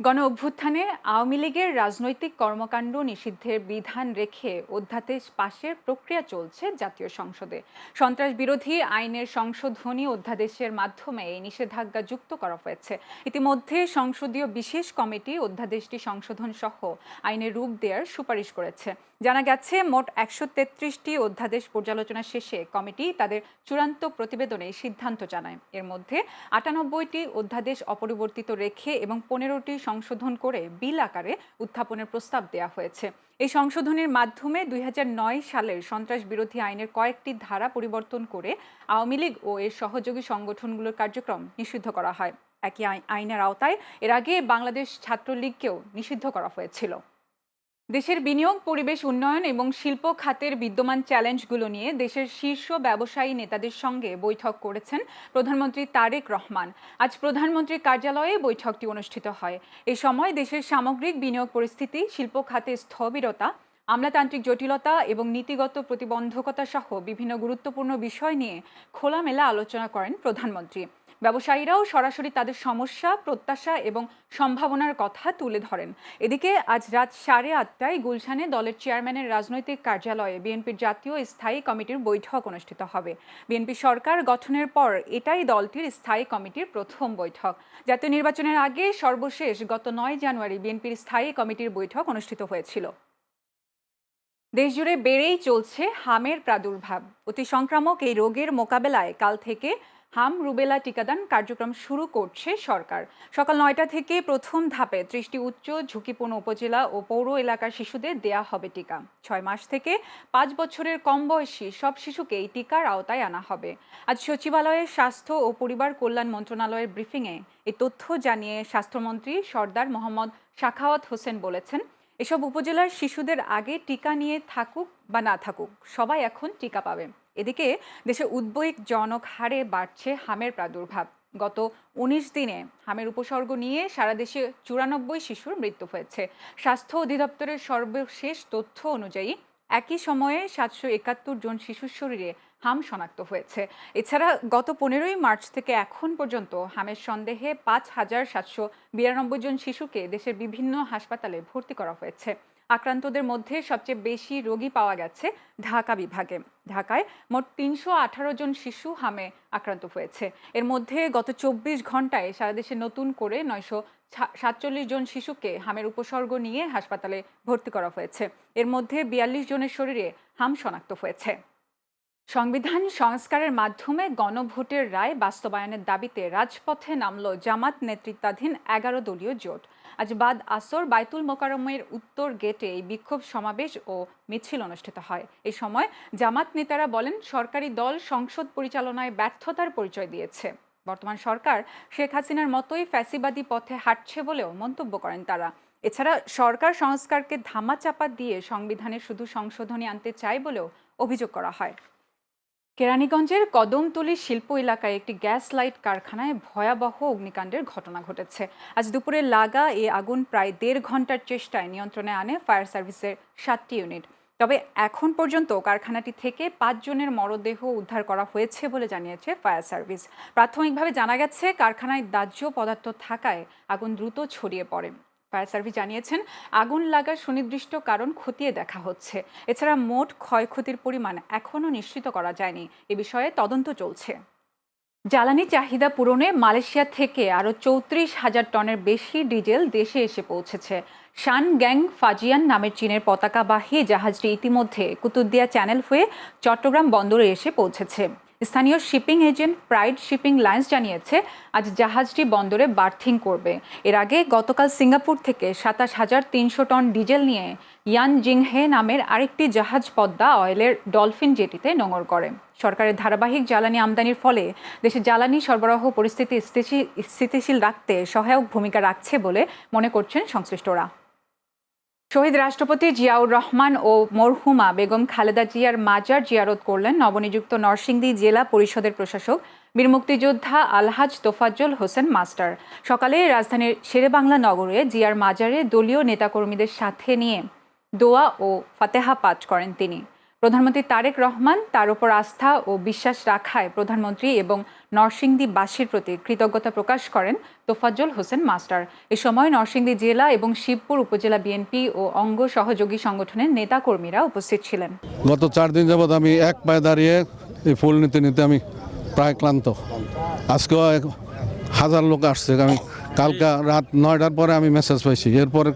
গণ অভ্যুত্থানে আওয়ামী লীগের রাজনৈতিক কর্মকাণ্ড নিষিদ্ধের বিধান রেখে অধ্যাদেশ পাশের প্রক্রিয়া চলছে জাতীয় সংসদে। সন্ত্রাস বিরোধী আইনের সংশোধনী অধ্যাদেশের মাধ্যমে এই নিষেধাজ্ঞা যুক্ত করা হয়েছে। ইতিমধ্যে সংসদীয় বিশেষ কমিটি অধ্যাদেশটি সংশোধন সহ আইনের রূপ দেওয়ার সুপারিশ করেছে। জানা গেছে, মোট ১৩৩টি অধ্যাদেশ পর্যালোচনা শেষে কমিটি তাদের চূড়ান্ত প্রতিবেদনে সিদ্ধান্ত জানায়। এর মধ্যে ৯৮টি অধ্যাদেশ অপরিবর্তিত রেখে এবং ১৫টি সংশোধন করে বিল আকারে উত্থাপনের প্রস্তাব দেওয়া হয়েছে। এই সংশোধনের মাধ্যমে ২০০৯ সালের সন্ত্রাস বিরোধী আইনের কয়েকটি ধারা পরিবর্তন করে আওয়ামী লীগ ও এর সহযোগী সংগঠনগুলোর কার্যক্রম নিষিদ্ধ করা হয়। একই আইনের আওতায় এর আগে বাংলাদেশ ছাত্রলীগকেও নিষিদ্ধ করা হয়েছিল। দেশের বিনিয়োগ, পরিবেশ উন্নয়ন এবং শিল্প খাতের বিদ্যমান চ্যালেঞ্জগুলো নিয়ে দেশের শীর্ষ ব্যবসায়ী নেতাদের সঙ্গে বৈঠক করেছেন প্রধানমন্ত্রী তারেক রহমান। আজ প্রধানমন্ত্রীর কার্যালয়ে বৈঠকটি অনুষ্ঠিত হয়। এ সময় দেশের সামগ্রিক বিনিয়োগ পরিস্থিতি, শিল্প খাতে স্থবিরতা, আমলাতান্ত্রিক জটিলতা এবং নীতিগত প্রতিবন্ধকতা সহ বিভিন্ন গুরুত্বপূর্ণ বিষয় নিয়ে খোলামেলা আলোচনা করেন প্রধানমন্ত্রী। ব্যবসায়ীরাও সরাসরি তাদের সমস্যা, প্রত্যাশা এবং সম্ভাবনার কথা তুলে ধরেন। এদিকে আজ রাত 8:30টায় গুলশানে দলের চেয়ারম্যানের রাজনৈতিক কার্যালয়ে বিএনপির জাতীয় স্থায়ী কমিটির বৈঠক অনুষ্ঠিত হবে। বিএনপি সরকার গঠনের পর এটাই দলটির স্থায়ী কমিটির প্রথম বৈঠক। জাতীয় নির্বাচনের আগে সর্বশেষ গত 9 জানুয়ারি বিএনপির স্থায়ী কমিটির বৈঠক অনুষ্ঠিত হয়েছিল। দেশজুড়ে বেড়েই চলছে হামের প্রাদুর্ভাব। অতি সংক্রামক এই রোগের মোকাবেলায় কাল থেকে হাম রুবেলা টিকাদান কার্যক্রম শুরু করছে সরকার। সকাল 9টা থেকে প্রথম ধাপে 30টি উচ্চ ঝুঁকিপূর্ণ উপজেলা ও পৌর এলাকার শিশুদের দেয়া হবে টিকা। 6 মাস থেকে 5 বছরের কম বয়সী সব শিশুকে এই টিকার আওতায় আনা হবে। আজ সচিবালয়ের স্বাস্থ্য ও পরিবার কল্যাণ মন্ত্রণালয়ের ব্রিফিংয়ে এই তথ্য জানিয়ে স্বাস্থ্যমন্ত্রী সর্দার মোহাম্মদ সাখাওয়াত হোসেন বলেছেন, এসব উপজেলার শিশুদের আগে টিকা নিয়ে থাকুক বা না থাকুক, সবাই এখন টিকা পাবে। এদিকে দেশে উদ্বেগজনক হারে বাড়ছে হামের প্রাদুর্ভাব। গত 19 দিনে হামের উপসর্গ নিয়ে সারা দেশে 94 শিশুর মৃত্যু হয়েছে। স্বাস্থ্য অধিদপ্তরের সর্বশেষ তথ্য অনুযায়ী একই সময়ে 771 জন শিশুর শরীরে হাম শনাক্ত হয়েছে। এছাড়া গত 15ই মার্চ থেকে এখন পর্যন্ত হামের সন্দেহে 5,792 জন শিশুকে দেশের বিভিন্ন হাসপাতালে ভর্তি করা হয়েছে। আক্রান্তদের মধ্যে সবচেয়ে বেশি রোগী পাওয়া গেছে ঢাকা বিভাগে। ঢাকায় মোট 318 জন শিশু হামে আক্রান্ত হয়েছে। এর মধ্যে গত 24 ঘন্টায় সারা দেশে নতুন করে 947 জন শিশুকে হামের উপসর্গ নিয়ে হাসপাতালে ভর্তি করা হয়েছে। এর মধ্যে 42 জনের শরীরে হাম শনাক্ত হয়েছে। সংবিধান সংস্কারের মাধ্যমে গণভোটের রায় বাস্তবায়নের দাবিতে রাজপথে নামল জামাত নেতৃত্বাধীন 11 দলীয় জোট। আজ বাদ আসর বায়তুল মোকাররমের উত্তর গেটে এই বিক্ষোভ সমাবেশ ও মিছিল অনুষ্ঠিত হয়। এই সময় জামাত নেতারা বলেন, সরকারি দল সংসদ পরিচালনায় ব্যর্থতার পরিচয় দিয়েছে। বর্তমান সরকার শেখ হাসিনার মতোই ফ্যাসিবাদী পথে হাঁটছে বলেও মন্তব্য করেন তারা। এছাড়া সরকার সংস্কারকে ধামাচাপা দিয়ে সংবিধানে শুধু সংশোধনী আনতে চায় বলেও অভিযোগ করা হয়। কেরানীগঞ্জের কদমতলী শিল্প এলাকায় একটি গ্যাস লাইট কারখানায় ভয়াবহ অগ্নিকাণ্ডের ঘটনা ঘটেছে। আজ দুপুরে লাগা এই আগুন প্রায় 1.5 ঘন্টার চেষ্টায় নিয়ন্ত্রণে আনে ফায়ার সার্ভিসের 7টি ইউনিট। তবে এখন পর্যন্ত কারখানাটি থেকে 5 জনের মরদেহ উদ্ধার করা হয়েছে বলে জানিয়েছে ফায়ার সার্ভিস। প্রাথমিকভাবে জানা গেছে, কারখানায় দাহ্য পদার্থ থাকায় আগুন দ্রুত ছড়িয়ে পড়ে। ফায়ার সার্ভিস জানিয়েছেন, আগুন লাগার সুনির্দিষ্ট কারণ খতিয়ে দেখা হচ্ছে। এছাড়া মোট ক্ষয়ক্ষতির পরিমাণ এখনও নিশ্চিত করা যায়নি। এ বিষয়ে তদন্ত চলছে। জ্বালানি চাহিদা পূরণে মালয়েশিয়া থেকে আরও 34,000 টনের বেশি ডিজেল দেশে এসে পৌঁছেছে। শান গ্যাং ফাজিয়ান নামের চীনের পতাকাবাহী জাহাজটি ইতিমধ্যে কুতুবদিয়া চ্যানেল হয়ে চট্টগ্রাম বন্দরে এসে পৌঁছেছে। স্থানীয় shipping agent pride shipping lines জানিয়েছে, আজ জাহাজটি বন্দরে বার্থিং করবে। এর আগে গতকাল সিঙ্গাপুর থেকে 27,300 টন ডিজেল নিয়ে ইয়ান জিংহে নামের আরেকটি জাহাজ পদ্মা অয়েলের ডলফিন জেটিতে নোঙর করে। সরকারের ধারাবাহিক জ্বালানি আমদানির ফলে দেশে জ্বালানি সরবরাহ পরিস্থিতি স্থিতিশীল রাখতে সহায়ক ভূমিকা রাখছে বলে মনে করছেন সংশ্লিষ্টরা। শহীদ রাষ্ট্রপতি জিয়াউর রহমান ও মরহুমা বেগম খালেদা জিয়ার মাজার জিয়ারত করলেন নবনিযুক্ত নরসিংদী জেলা পরিষদের প্রশাসক বীর মুক্তিযোদ্ধা আলহাজ তোফাজ্জল হোসেন মাস্টার। সকালে রাজধানীর শেরেবাংলা নগরে জিয়ার মাজারে দলীয় নেতাকর্মীদের সাথে নিয়ে দোয়া ও ফাতেহা পাঠ করেন তিনি। প্রধানমন্ত্রী তারেক রহমান তার উপর আস্থা ও বিশ্বাস রাখায় প্রধানমন্ত্রী এবং নরসিংদীবাসীর প্রতি কৃতজ্ঞতা প্রকাশ করেন তোফাজ্জল হোসেন মাস্টার। এ সময় নরসিংদী জেলা এবং শিবপুর উপজেলা বিএনপি ও অঙ্গ সহযোগী সংগঠনের নেতাকর্মীরা উপস্থিত ছিলেন। গত 4 দিন যাবৎ আমি এক পায়ে দাঁড়িয়ে এই ফুল নিতে নিতে আমি প্রায় ক্লান্ত। আজকেও 1000 লোক আসছে। আমি কালকে রাত 9টার পরে আমি মেসেজ পাইছি, এরপরে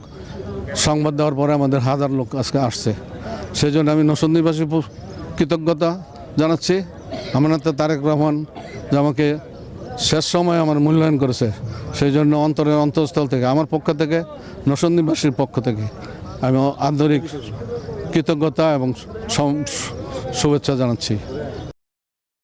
সংবাদ দেওয়ার পরে আমাদের 1000 লোক আজকে আসছে। সেই জন্য আমি নরসিংদীবাসী কৃতজ্ঞতা জানাচ্ছি। আমার নেতা তারেক রহমান যে আমাকে শেষ সময় আমার মূল্যায়ন করেছে, সেই জন্য অন্তঃস্থল থেকে আমার পক্ষ থেকে, নরসিংদীবাসীর পক্ষ থেকে আমি আন্তরিক কৃতজ্ঞতা এবং শুভেচ্ছা জানাচ্ছি।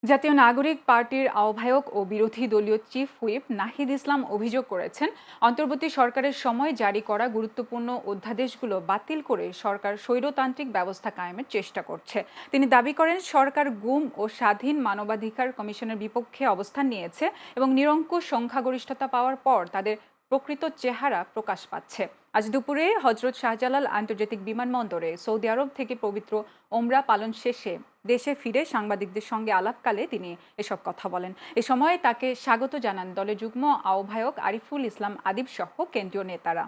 জাতীয় নাগরিক পার্টির আহ্বায়ক ও বিরোধী দলীয় চিফ হুইপ নাহিদ ইসলাম অভিযোগ করেছেন, অন্তর্বর্তী সরকারের সময় জারি করা গুরুত্বপূর্ণ অধ্যাদেশগুলো বাতিল করে সরকার স্বৈরতান্ত্রিক ব্যবস্থা কায়েমের চেষ্টা করছে। তিনি দাবি করেন, সরকার গুম ও স্বাধীন মানবাধিকার কমিশনের বিপক্ষে অবস্থান নিয়েছে এবং নিরঙ্কুশ সংখ্যাগরিষ্ঠতা পাওয়ার পর তাদের প্রকৃত চেহারা প্রকাশ পাচ্ছে। আজ দুপুরে হজরত শাহজালাল আন্তর্জাতিক বিমানবন্দরে সৌদি আরব থেকে পবিত্র ওমরা পালন শেষে দেশে ফিরে সাংবাদিকদের সঙ্গে আলাপকালে তিনি এসব কথা বলেন। এ সময় তাকে স্বাগত জানান দলের যুগ্ম আহ্বায়ক আরিফুল ইসলাম আদিব সহ কেন্দ্রীয় নেতারা।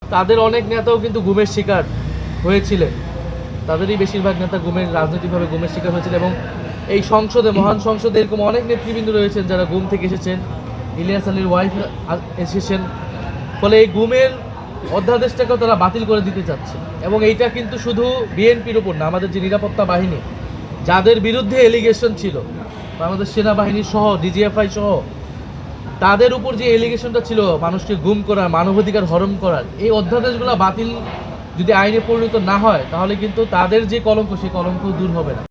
তাদের অনেক নেতাও কিন্তু গুমের শিকার হয়েছিলেন, তাদেরই বেশিরভাগ নেতা রাজনৈতিকভাবে গুমের শিকার হয়েছিল এবং এই সংসদে, মহান সংসদে এরকম অনেক নেতৃবৃন্দ রয়েছেন যারা গুম থেকে এসেছেন। ইলিয়াস আলীর ওয়াইফ এসেছেন। ফলে এই গুমের অধ্যাদেশটাকেও তারা বাতিল করে দিতে চাচ্ছে এবং এইটা কিন্তু শুধু বিএনপির উপর না, আমাদের যে নিরাপত্তা বাহিনী যাদের বিরুদ্ধে এলিগেশন ছিল, বাংলাদেশ সেনাবাহিনী সহ ডিজিএফআই সহ তাদের উপর যে এলিগেশনটা ছিল মানুষকে গুম করার, মানবাধিকার হরণ করার, এই অধ্যাদেশগুলো বাতিল যদি আইনে পরিণত না হয় তাহলে কিন্তু তাদের যে কলঙ্ক, সেই কলঙ্ক দূর হবে না।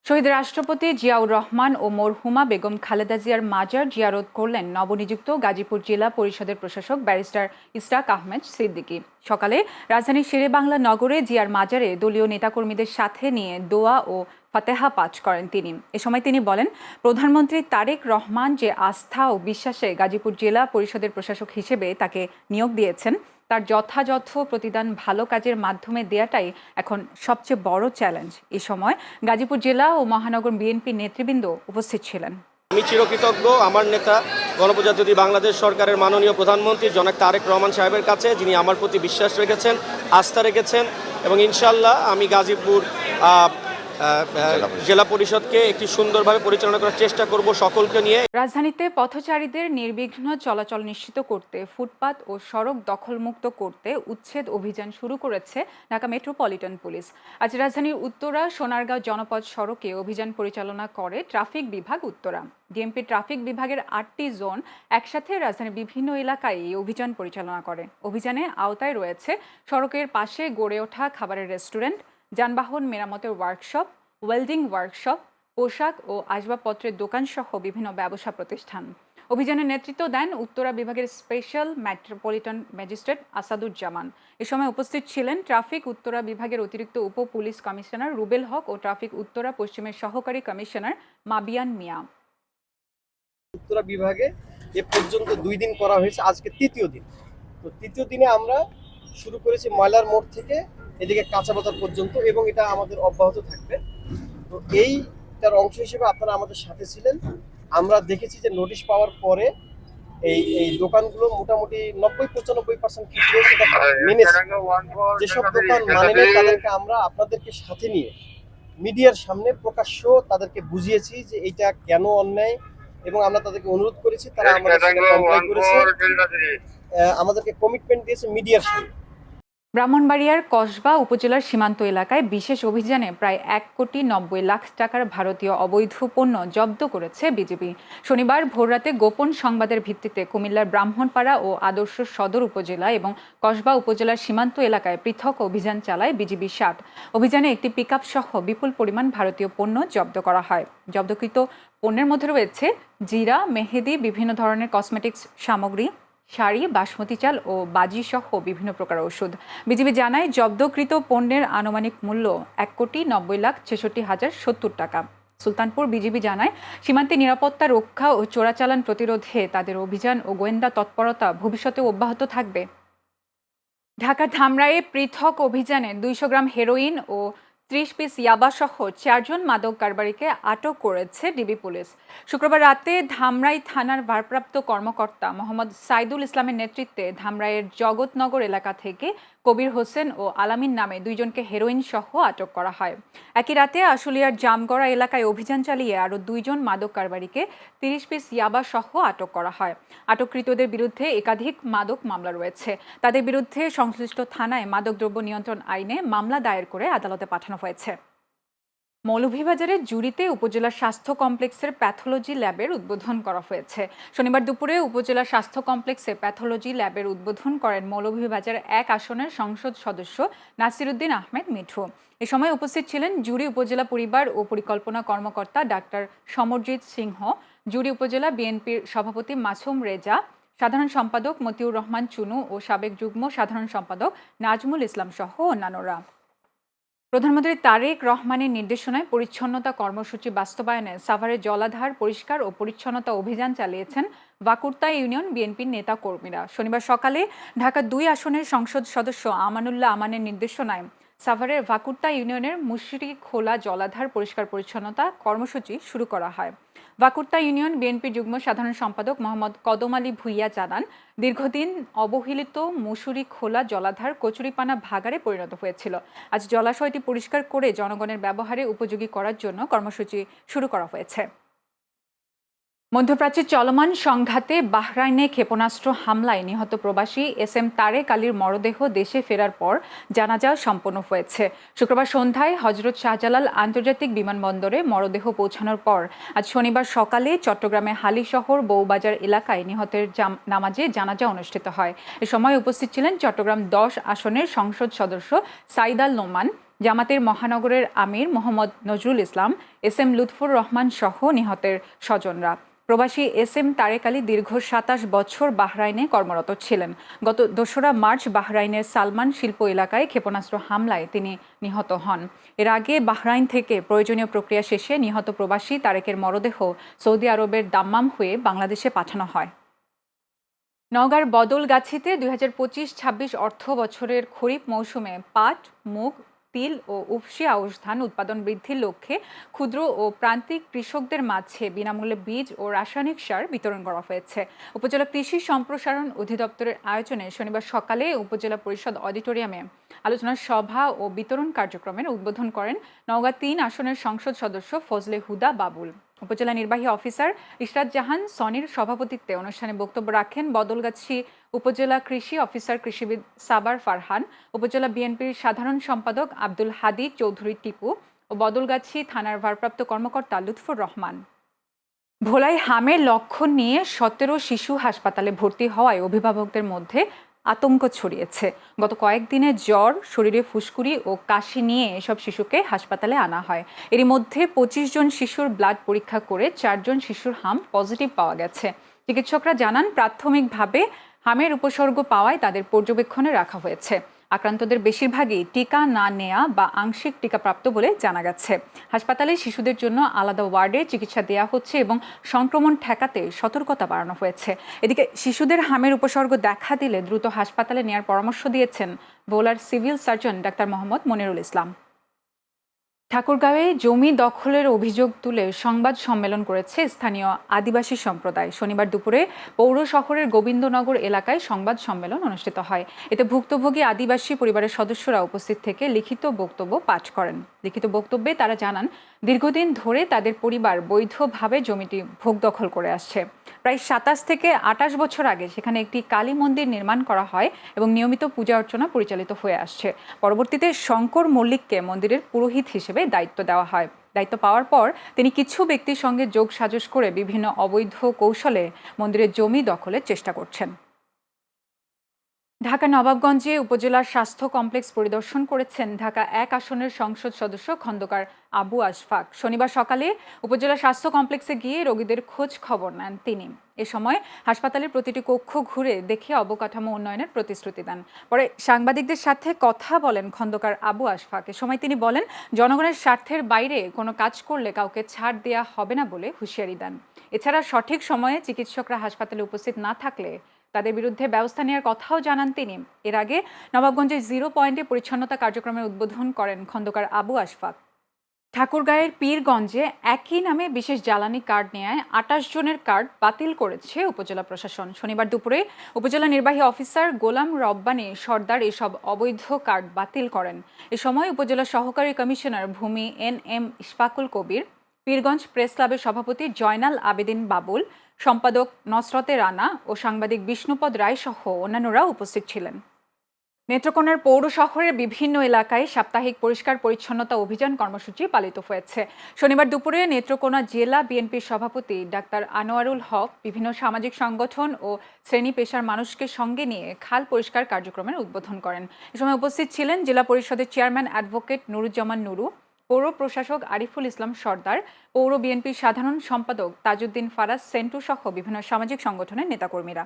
শহীদ রাষ্ট্রপতি জিয়াউর রহমান ও মরহুমা বেগম খালেদা জিয়ার মাজার জিয়ারত করলেন নবনিযুক্ত গাজীপুর জেলা পরিষদের প্রশাসক ব্যারিস্টার ইশরাক আহমেদ সিদ্দিকী। সকালে রাজধানীর শেরেবাংলা নগরে জিয়ার মাজারে দলীয় নেতাকর্মীদের সাথে নিয়ে দোয়া ও ফাতেহা পাঠ করেন তিনি। এ সময় তিনি বলেন, প্রধানমন্ত্রী তারেক রহমান যে আস্থা ও বিশ্বাসে গাজীপুর জেলা পরিষদের প্রশাসক হিসেবে তাকে নিয়োগ দিয়েছেন, তার যথাযথ প্রতিদান ভালো কাজের মাধ্যমে দেয়াটাই এখন সবচেয়ে বড় চ্যালেঞ্জ। এ সময় গাজীপুর জেলা ও মহানগর বিএনপি নেতৃবৃন্দ উপস্থিত ছিলেন। আমি চিরকৃতজ্ঞ আমার নেতা গণপ্রজাতন্ত্রী বাংলাদেশ সরকারের মাননীয় প্রধানমন্ত্রী জনাব তারেক রহমান সাহেবের কাছে, যিনি আমার প্রতি বিশ্বাস রেখেছেন, আস্থা রেখেছেন এবং ইনশাআল্লাহ আমি গাজীপুর জেলা পরিষদকে একটি সুন্দরভাবে পরিচালনা করার চেষ্টা করব সকলকে নিয়ে। রাজধানীতে পথচারীদের নির্বিঘ্ন চলাচল নিশ্চিত করতে ফুটপাত ও সড়ক দখলমুক্ত করতে উচ্ছেদ অভিযান শুরু করেছে ঢাকা মেট্রোপলিটন পুলিশ। আজ রাজধানীর উত্তরা সোনারগাঁও জনপদ সড়কে অভিযান পরিচালনা করে ট্রাফিক বিভাগ উত্তরা। ডিএমপি ট্রাফিক বিভাগের 8টি জোন একসাথে রাজধানীর বিভিন্ন এলাকায় এই অভিযান পরিচালনা করে। অভিযানে আওতায় রয়েছে সড়কের পাশে গড়ে ওঠা খাবারের রেস্টুরেন্ট, যানবাহন মেরামতের ওয়ার্কশপ, ওয়েল্ডিং ওয়ার্কশপ, পোশাক ও আসবাবপত্রের দোকান সহ বিভিন্ন ব্যবসা প্রতিষ্ঠান। অভিযানের নেতৃত্ব দেন উত্তরা বিভাগের স্পেশাল মেট্রোপলিটন ম্যাজিস্ট্রেট আসাদুজ্জামান। এ সময় উপস্থিত ছিলেন ট্রাফিক উত্তরা বিভাগের অতিরিক্ত উপ পুলিশ কমিশনার রুবেল হক ও ট্রাফিক উত্তরা পশ্চিমের সহকারী কমিশনার মাবিয়ান মিয়া। উত্তরা বিভাগে এ পর্যন্ত 2 দিন করা হয়েছে, আজকে তৃতীয় দিন। তো তৃতীয় দিনে আমরা শুরু করেছি ময়লার মোড় থেকে এদিকে কাঁচা বাজার পর্যন্ত এবং এটা আমাদের অব্যাহত থাকবে। তো এইটার অংশ হিসেবে আপনারা আমাদের সাথে ছিলেন। আমরা দেখেছি যে নোটিশ পাওয়ার পরে এই দোকানগুলো মোটামুটি 90-95% ক্ষেত্রে সেটা মেনেছে। যেসব দোকান মানে নেই তাদেরকে আমরা আপনাদেরকে সাথে নিয়ে মিডিয়ার সামনে প্রকাশ্য তাদেরকে বুঝিয়েছি যে এটা কেন অন্যায় এবং আমরা তাদেরকে অনুরোধ করেছি, তারা আমাদের সাথে কমপ্লাই করেছে, আমাদেরকে কমিটমেন্ট দিয়েছে মিডিয়ার সামনে। ব্রাহ্মণবাড়িয়ার কসবা উপজেলার সীমান্ত এলাকায় বিশেষ অভিযানে প্রায় 1,90,00,000 টাকার ভারতীয় অবৈধ পণ্য জব্দ করেছে বিজিবি। শনিবার ভোররাতে গোপন সংবাদের ভিত্তিতে কুমিল্লার ব্রাহ্মণপাড়া ও আদর্শ সদর উপজেলা এবং কসবা উপজেলার সীমান্ত এলাকায় পৃথক অভিযান চালায় বিজিবি 7। অভিযানে একটি পিকআপ সহ বিপুল পরিমাণ ভারতীয় পণ্য জব্দ করা হয়। জব্দকৃত পণ্যের মধ্যে রয়েছে জিরা, মেহেদি, বিভিন্ন ধরনের কসমেটিক্স সামগ্রী, শাড়ি, বাসমতি চাল ও বাজি সহ বিভিন্ন প্রকার ওষুধ। বিজিবি জানায়, জব্দকৃত পণ্যের আনুমানিক মূল্য 1,90,66,070 টাকা। সুলতানপুর বিজিবি জানায়, সীমান্তে নিরাপত্তা রক্ষা ও চোরাচালান প্রতিরোধে তাদের অভিযান ও গোয়েন্দা তৎপরতা ভবিষ্যতেও অব্যাহত থাকবে। ঢাকার ধামরাইয়ে পৃথক অভিযানে 200 গ্রাম হেরোইন ও 30 পিস ইয়াবা সহ 4 জন মাদক কারবারিকে আটক করেছে ডিবি পুলিশ। শুক্রবার রাতে ধামরাই থানার ভারপ্রাপ্ত কর্মকর্তা মোহাম্মদ সাইদুল ইসলামের নেতৃত্বে ধামরাইয়ের জগৎনগর এলাকা থেকে কবির হোসেন ও আলামিন নামে 2 জনকে হেরোইন সহ আটক করা হয়। একই রাতে আশুলিয়ার জামগড়া এলাকায় অভিযান চালিয়ে আরও 2 জন মাদক কারবারিকে 30 পিস ইয়াবা সহ আটক করা হয়। আটককৃতদের বিরুদ্ধে একাধিক মাদক মামলা রয়েছে। তাদের বিরুদ্ধে সংশ্লিষ্ট থানায় মাদকদ্রব্য নিয়ন্ত্রণ আইনে মামলা দায়ের করে আদালতে পাঠানো হয়েছে। মৌলভীবাজারের জুড়িতে উপজেলা স্বাস্থ্য কমপ্লেক্সের প্যাথোলজি ল্যাবের উদ্বোধন করা হয়েছে। শনিবার দুপুরে উপজেলা স্বাস্থ্য কমপ্লেক্সে প্যাথোলজি ল্যাবের উদ্বোধন করেন মৌলভীবাজার 1 আসনের সংসদ সদস্য নাসিরউদ্দিন আহমেদ মিঠু। এ সময় উপস্থিত ছিলেন জুড়ি উপজেলা পরিবার ও পরিকল্পনা কর্মকর্তা ডাক্তার সমরজিৎ সিংহ, জুড়ি উপজেলা বিএনপির সভাপতি মাসুম রেজা, সাধারণ সম্পাদক মতিউর রহমান চুনু ও সাবেক যুগ্ম সাধারণ সম্পাদক নাজমুল ইসলাম সহ অন্যান্যরা। প্রধানমন্ত্রী তারেক রহমানের নির্দেশনায় পরিচ্ছন্নতা কর্মসূচি বাস্তবায়নে সাভারের জলাধার পরিষ্কার ও পরিচ্ছন্নতা অভিযান চালিয়েছেন ভাকুর্তা ইউনিয়ন বিএনপির নেতা কর্মীরা। শনিবার সকালে ঢাকা 2 আসনের সংসদ সদস্য আমানুল্লাহ আমানের নির্দেশনায় সাভারের ভাকুর্তা ইউনিয়নের মুশরি খোলা জলাধার পরিষ্কার পরিচ্ছন্নতা কর্মসূচি শুরু করা হয়। ভাকুর্তা ইউনিয়ন বিএনপির যুগ্ম সাধারণ সম্পাদক মোহাম্মদ কদম আলী ভুইয়া জানান, দীর্ঘদিন অবহেলিত মুশুরি খোলা জলাধার কচুরিপানা ভাগাড়ে পরিণত হয়েছিল। আজ জলাশয়টি পরিষ্কার করে জনগণের ব্যবহারে উপযোগী করার জন্য কর্মসূচি শুরু করা হয়েছে। মধ্যপ্রাচ্যে চলমান সংঘাতে বাহরাইনে ক্ষেপণাস্ত্র হামলায় নিহত প্রবাসী এসএম তারেক আলীর মরদেহ দেশে ফেরার পর জানাজা সম্পন্ন হয়েছে। শুক্রবার সন্ধ্যায় হজরত শাহজালাল আন্তর্জাতিক বিমানবন্দরে মরদেহ পৌঁছানোর পর আজ শনিবার সকালে চট্টগ্রামে হালিশহর বউবাজার এলাকায় নিহতের নামাজে জানাজা অনুষ্ঠিত হয়। এ সময় উপস্থিত ছিলেন চট্টগ্রাম 10 আসনের সংসদ সদস্য সাইদ আল নোমান, জামাতের মহানগরের আমির মোহাম্মদ নজরুল ইসলাম, এসএম লুৎফুর রহমান সহ নিহতের স্বজনরা। প্রবাসী এসএম তারেক আলী দীর্ঘ 27 বছর বাহরাইনে কর্মরত ছিলেন। গত 2রা মার্চ বাহরাইনের সালমান শিল্প এলাকায় ক্ষেপণাস্ত্র হামলায় তিনি নিহত হন। এর আগে বাহরাইন থেকে প্রয়োজনীয় প্রক্রিয়া শেষে নিহত প্রবাসী তারেকের মরদেহ সৌদি আরবের দাম্মাম হয়ে বাংলাদেশে পাঠানো হয়। নওগাঁর বদলগাছিতে 2025-26 অর্থ বছরের খরিফ মৌসুমে পাট, মুগ, তিল ও উফশি আউশ ধান উৎপাদন বৃদ্ধির লক্ষ্যে ক্ষুদ্র ও প্রান্তিক কৃষকদের মাঝে বিনামূল্যে বীজ ও রাসায়নিক সার বিতরণ করা হয়েছে। উপজেলা কৃষি সম্প্রসারণ অধিদপ্তরের আয়োজনে শনিবার সকালে উপজেলা পরিষদ অডিটোরিয়ামে আলোচনা সভা ও বিতরণ কার্যক্রমের উদ্বোধন করেন নওগাঁ 3 আসনের সংসদ সদস্য ফজলে হুদা বাবুল। উপজেলা নির্বাহী অফিসার ইশরাত জাহান সনির সভাপতিত্বে অনুষ্ঠানে বক্তব্য রাখেন বদলগাছি উপজেলা কৃষি অফিসার কৃষিবিদ সাবার ফারহান, উপজেলা বিএনপির সাধারণ সম্পাদক আব্দুল হাদি চৌধুরী টিপু ও বদলগাছি থানার ভারপ্রাপ্ত কর্মকর্তা লুৎফুর রহমান। ভোলায় হামের লক্ষণ নিয়ে 17 শিশু হাসপাতালে ভর্তি হওয়ায় অভিভাবকদের মধ্যে আতঙ্ক ছড়িয়েছে। গত কয়েকদিনে জ্বর, শরীরে ফুসকুড়ি ও কাশি নিয়ে এসব শিশুকে হাসপাতালে আনা হয়। এরই মধ্যে 25 জন শিশুর ব্লাড পরীক্ষা করে 4 জন শিশুর হাম পজিটিভ পাওয়া গেছে। চিকিৎসকরা জানান, প্রাথমিকভাবে হামের উপসর্গ পাওয়ায় তাদের পর্যবেক্ষণে রাখা হয়েছে। আক্রান্তদের বেশিরভাগই টিকা না নেয়া বা আংশিক টিকাপ্রাপ্ত বলে জানা গেছে। হাসপাতালে শিশুদের জন্য আলাদা ওয়ার্ডে চিকিৎসা দেওয়া হচ্ছে এবং সংক্রমণ ঠেকাতে সতর্কতা বাড়ানো হয়েছে। এদিকে শিশুদের হামের উপসর্গ দেখা দিলে দ্রুত হাসপাতালে নেওয়ার পরামর্শ দিয়েছেন ভোলার civil surgeon doctor Mohammad Monirul Islam. ঠাকুরগাঁওয়ে জমি দখলের অভিযোগ তুলে সংবাদ সম্মেলন করেছে স্থানীয় আদিবাসী সম্প্রদায়। শনিবার দুপুরে পৌর শহরের গোবিন্দনগর এলাকায় সংবাদ সম্মেলন অনুষ্ঠিত হয়। এতে ভুক্তভোগী আদিবাসী পরিবারের সদস্যরা উপস্থিত থেকে লিখিত বক্তব্য পাঠ করেন। লিখিত বক্তব্যে তারা জানান, দীর্ঘদিন ধরে তাদের পরিবার বৈধভাবে জমিটি ভোগ দখল করে আসছে। প্রায় 27 থেকে 28 বছর আগে সেখানে একটি কালী মন্দির নির্মাণ করা হয় এবং নিয়মিত পূজা অর্চনা পরিচালিত হয়ে আসছে। পরবর্তীতে শঙ্কর মল্লিককে মন্দিরের পুরোহিত হিসেবে দায়িত্ব দেওয়া হয়। দায়িত্ব পাওয়ার পর তিনি কিছু ব্যক্তির সঙ্গে যোগ সাজস করে বিভিন্ন অবৈধ কৌশলে মন্দিরের জমি দখলের চেষ্টা করছেন। ঢাকা নবাবগঞ্জে উপজেলার স্বাস্থ্য কমপ্লেক্স পরিদর্শন করেছেন ঢাকা 1 আসনের সংসদ সদস্য খন্দকার আবু আশফাক। শনিবার সকালে উপজেলা স্বাস্থ্য কমপ্লেক্সে গিয়ে রোগীদের খোঁজ খবর নেন তিনি। এ সময় হাসপাতালের প্রতিটি কক্ষ ঘুরে দেখে অবকাঠামো উন্নয়নের প্রতিশ্রুতি দেন। পরে সাংবাদিকদের সাথে কথা বলেন খন্দকার আবু আশফাক। এ সময় তিনি বলেন, জনগণের স্বার্থের বাইরে কোনো কাজ করলে কাউকে ছাড় দেওয়া হবে না বলে হুঁশিয়ারি দেন। এছাড়া সঠিক সময়ে চিকিৎসকরা হাসপাতালে উপস্থিত না থাকলে তাদের বিরুদ্ধে ব্যবস্থা নেওয়ার কথাও জানান তিনি। এর আগে নবাবগঞ্জের 0 পয়েন্টে পরিচ্ছন্নতা কার্যক্রমের উদ্বোধন করেন খন্দকার আবু আশফাক। ঠাকুরগাঁয়ের পীরগঞ্জে একই নামে বিশেষ জ্বালানি কার্ড নেয় 28 জনের কার্ড বাতিল করেছে উপজেলা প্রশাসন। শনিবার দুপুরে উপজেলা নির্বাহী অফিসার গোলাম রব্বানী সর্দার এসব অবৈধ কার্ড বাতিল করেন। এ সময় উপজেলা সহকারী কমিশনার ভূমি NM ইশফাকুল কবির, পীরগঞ্জ প্রেস ক্লাবের সভাপতি জয়নাল আবেদিন বাবুল, সম্পাদক নসরতে রানা ও সাংবাদিক বিষ্ণুপদ রায় সহ অন্যান্যরা উপস্থিত ছিলেন। নেত্রকোনার পৌর শহরের বিভিন্ন এলাকায় সাপ্তাহিক পরিষ্কার পরিচ্ছন্নতা অভিযান কর্মসূচি পালিত হয়েছে। শনিবার দুপুরে নেত্রকোনা জেলা বিএনপির সভাপতি ডাক্তার আনোয়ারুল হক বিভিন্ন সামাজিক সংগঠন ও শ্রেণী পেশার মানুষকে সঙ্গে নিয়ে খাল পরিষ্কার কার্যক্রমের উদ্বোধন করেন। এ সময় উপস্থিত ছিলেন জেলা পরিষদের চেয়ারম্যান অ্যাডভোকেট নুরুজ্জামান নুরু, পৌর প্রশাসক আরিফুল ইসলাম সর্দার, পৌর বিএনপির সাধারণ সম্পাদক তাজউদ্দিন ফারাজ সেন্টু সহ বিভিন্ন সামাজিক সংগঠনের নেতাকর্মীরা।